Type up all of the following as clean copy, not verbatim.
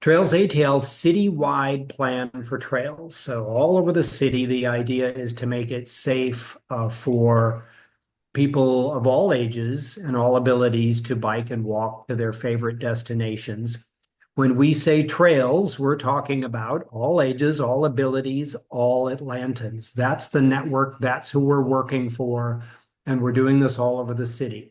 Trails ATL citywide plan for trails. So all over the city, the idea is to make it safe for people of all ages and all abilities to bike and walk to their favorite destinations. When we say trails, we're talking about all ages, all abilities, all Atlantans. That's the network. That's who we're working for. And we're doing this all over the city.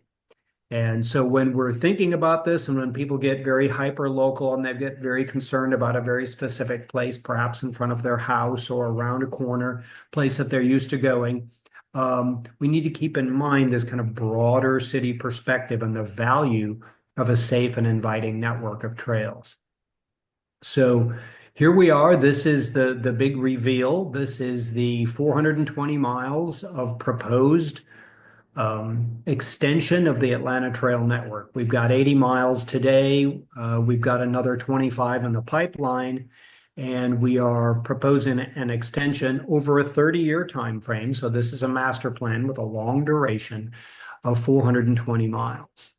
And so when we're thinking about this and when people get very hyper local and they get very concerned about a very specific place, perhaps in front of their house or around a corner, place that they're used to going, we need to keep in mind this kind of broader city perspective and the value of a safe and inviting network of trails. So here we are. This is the big reveal. This is the 420 miles of proposed extension of the Atlanta Trail Network. We've got 80 miles today. We've got another 25 in the pipeline, and we are proposing an extension over a 30-year time frame. So this is a master plan with a long duration of 420 miles.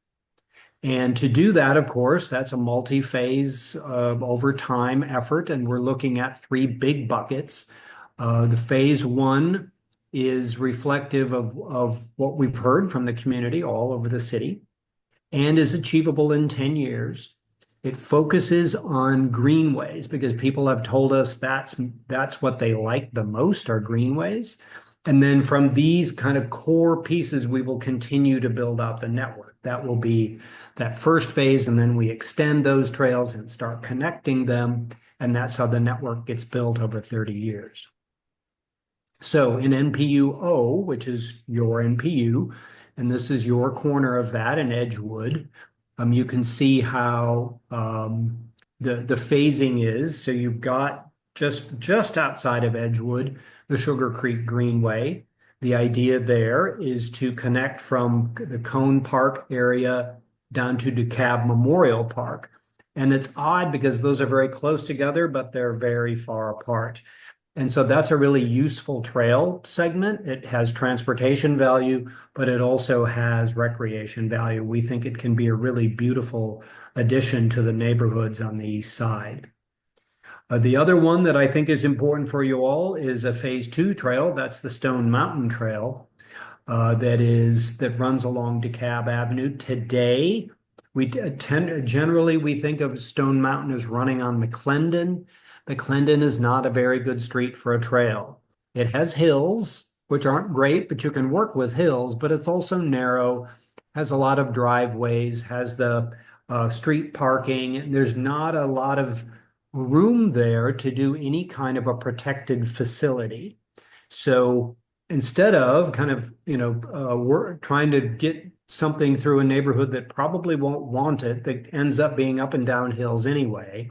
And to do that, of course, that's a multi-phase over time effort, and we're looking at three big buckets. The phase one is reflective of what we've heard from the community all over the city and is achievable in 10 years. It focuses on greenways because people have told us that's what they like the most are greenways. And then from these kind of core pieces, we will continue to build out the network. That will be that first phase, and then we extend those trails and start connecting them. And that's how the network gets built over 30 years. So in NPU O, which is your NPU, and this is your corner of that in Edgewood, you can see how the phasing is. So you've got just outside of Edgewood, the Sugar Creek Greenway. The idea there is to connect from the Cone Park area down to DeKalb Memorial Park. And it's odd because those are very close together, but they're very far apart. And so that's a really useful trail segment. It has transportation value, but it also has recreation value. We think it can be a really beautiful addition to the neighborhoods on the east side. The other one that I think is important for you all is a phase two trail. That's the Stone Mountain Trail that runs along DeKalb Avenue. Today, generally we think of Stone Mountain as running on McClendon. McClendon is not a very good street for a trail. It has hills, which aren't great, but you can work with hills, but it's also narrow, has a lot of driveways, has the street parking. There's not a lot of room there to do any kind of a protected facility. So instead of kind of, we're trying to get something through a neighborhood that probably won't want it, that ends up being up and down hills anyway,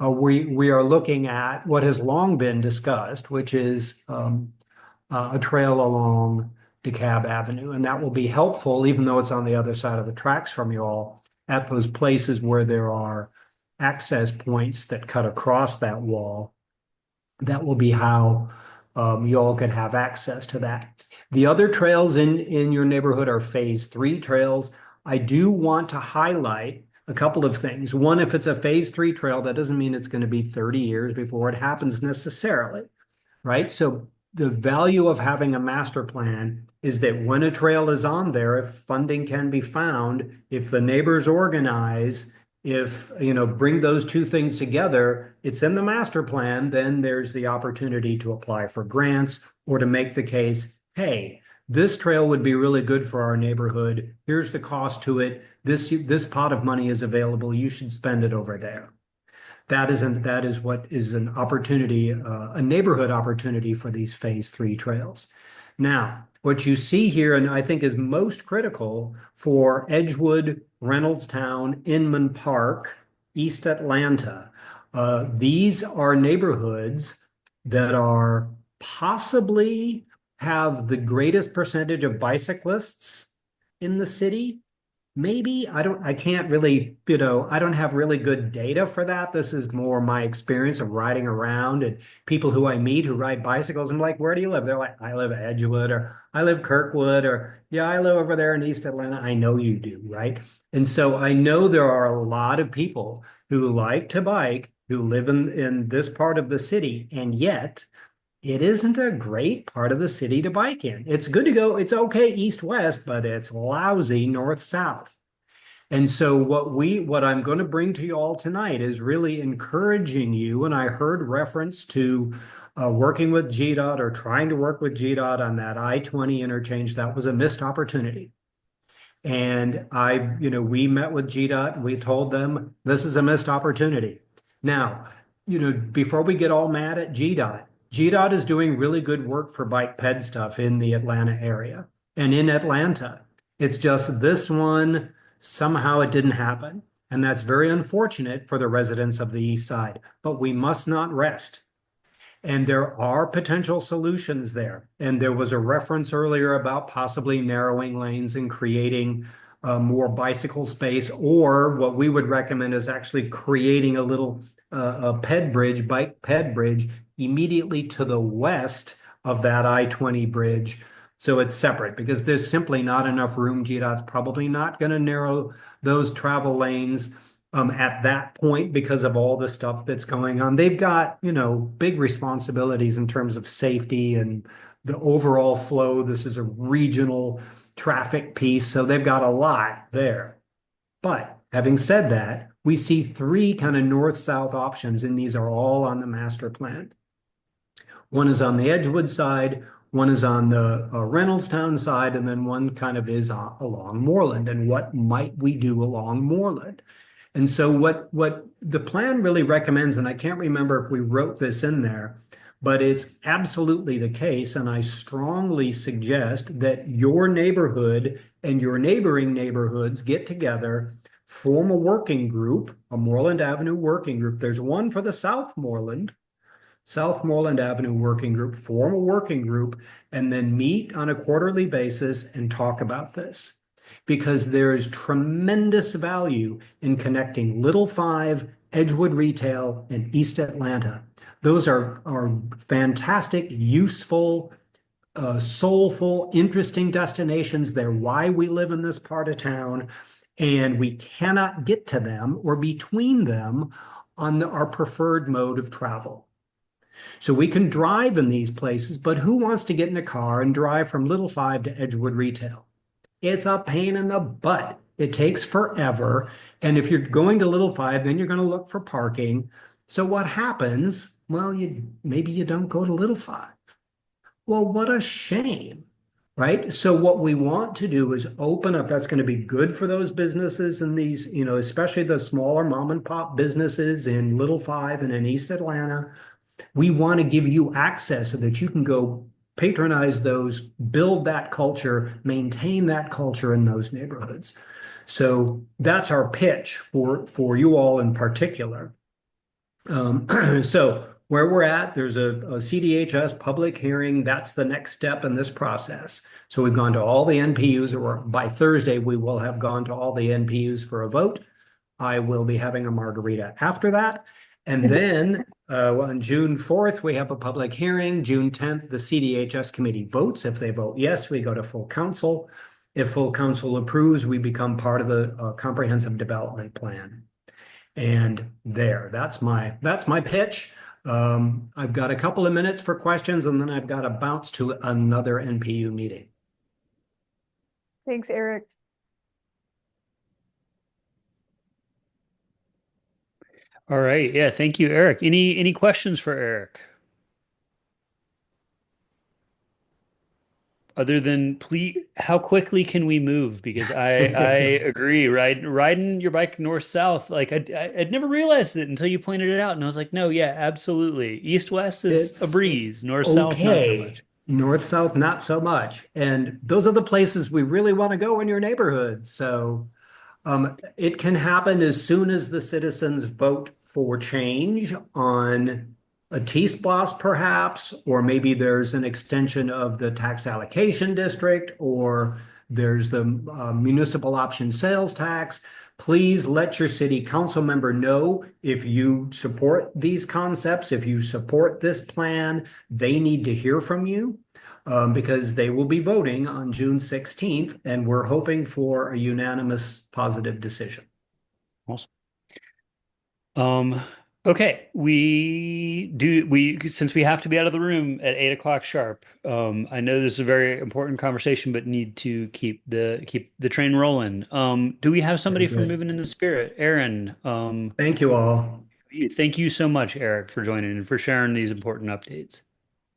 we are looking at what has long been discussed, which is a trail along DeKalb Avenue. And that will be helpful, even though it's on the other side of the tracks from you all, at those places where there are access points that cut across that wall. That will be how you all can have access to that. The other trails in your neighborhood are phase three trails. I do want to highlight a couple of things. One, if it's a phase three trail, that doesn't mean it's going to be 30 years before it happens necessarily, right? So the value of having a master plan is that when a trail is on there, if funding can be found, if the neighbors organize, if, bring those two things together, it's in the master plan, then there's the opportunity to apply for grants or to make the case, hey, this trail would be really good for our neighborhood. Here's the cost to it. This pot of money is available. You should spend it over there. That is what is an opportunity, a neighborhood opportunity for these phase three trails. Now, what you see here, and I think is most critical for Edgewood, Reynoldstown, Inman Park, East Atlanta, these are neighborhoods that are possibly have the greatest percentage of bicyclists in the city, maybe I can't really, I don't have really good data for that. This is more my experience of riding around and people who I meet who ride bicycles. I'm like, where do you live? They're like, I live at Edgewood, or I live Kirkwood, or yeah, I live over there in East Atlanta. I know you do, right? And so I know there are a lot of people who like to bike, who live in this part of the city, and yet it isn't a great part of the city to bike in. It's good to go. It's okay east-west, but it's lousy north-south. And so what I'm going to bring to you all tonight is really encouraging you. And I heard reference to working with GDOT or trying to work with GDOT on that I-20 interchange. That was a missed opportunity. And we met with GDOT and we told them this is a missed opportunity. Now, before we get all mad at GDOT, GDOT is doing really good work for bike ped stuff in the Atlanta area and in Atlanta. It's just this one, somehow it didn't happen. And that's very unfortunate for the residents of the East Side. But we must not rest. And there are potential solutions there. And there was a reference earlier about possibly narrowing lanes and creating more bicycle space, or what we would recommend is actually creating a little bike ped bridge immediately to the west of that I-20 bridge. So it's separate because there's simply not enough room. GDOT's probably not going to narrow those travel lanes at that point because of all the stuff that's going on. They've got, big responsibilities in terms of safety and the overall flow. This is a regional traffic piece, so they've got a lot there. But having said that, we see three kind of north-south options, and these are all on the master plan. One is on the Edgewood side, one is on the Reynoldstown side, and then one kind of is along Moreland. And what might we do along Moreland? And so what the plan really recommends, and I can't remember if we wrote this in there, but it's absolutely the case, and I strongly suggest that your neighborhood and your neighboring neighborhoods get together, form a working group, a Moreland Avenue working group. There's one for the Southmoreland Avenue working group, form a working group, and then meet on a quarterly basis and talk about this. Because there is tremendous value in connecting Little Five, Edgewood Retail, and East Atlanta. Those are fantastic, useful, soulful, interesting destinations. They're why we live in this part of town, and we cannot get to them or between them on our preferred mode of travel. So we can drive in these places, but who wants to get in a car and drive from Little Five to Edgewood Retail? It's a pain in the butt. It takes forever. And if you're going to Little Five, then you're going to look for parking. So what happens? Well, maybe you don't go to Little Five. Well, what a shame, right? So what we want to do is open up. That's going to be good for those businesses and these, especially the smaller mom and pop businesses in Little Five and in East Atlanta. We want to give you access so that you can go patronize those, build that culture, maintain that culture in those neighborhoods. So that's our pitch for you all in particular. So where we're at, there's a CDHS public hearing. That's the next step in this process. So we've gone to all the NPUs, or by Thursday, we will have gone to all the NPUs for a vote. I will be having a margarita after that. And then on June 4th, we have a public hearing. June 10th, the CDHS committee votes. If they vote yes, we go to full council. If full council approves, we become part of the comprehensive development plan. And that's my pitch. I've got a couple of minutes for questions, and then I've got to bounce to another NPU meeting. Thanks, Eric. All right. Yeah. Thank you, Eric. Any questions for Eric? Other than, please, how quickly can we move? Because I agree. Riding your bike north south, like I'd never realized it until you pointed it out, and I was like, no, yeah, absolutely. East west is a breeze. North south, not so much. North south, not so much. And those are the places we really want to go in your neighborhood. So it can happen as soon as the citizens vote for change on a T-SPLOST perhaps, or maybe there's an extension of the tax allocation district, or There's the municipal option sales tax. Please let your city council member know if you support these concepts, if you support this plan. They need to hear from you because they will be voting on June 16th, and we're hoping for a unanimous positive decision. Awesome. Um, okay, since we have to be out of the room at 8 o'clock sharp. I know this is a very important conversation, but need to keep the train rolling. Do we have Very somebody from good. Moving in the Spirit? Aaron, Thank you all. thank you so much, Eric, for joining and for sharing these important updates.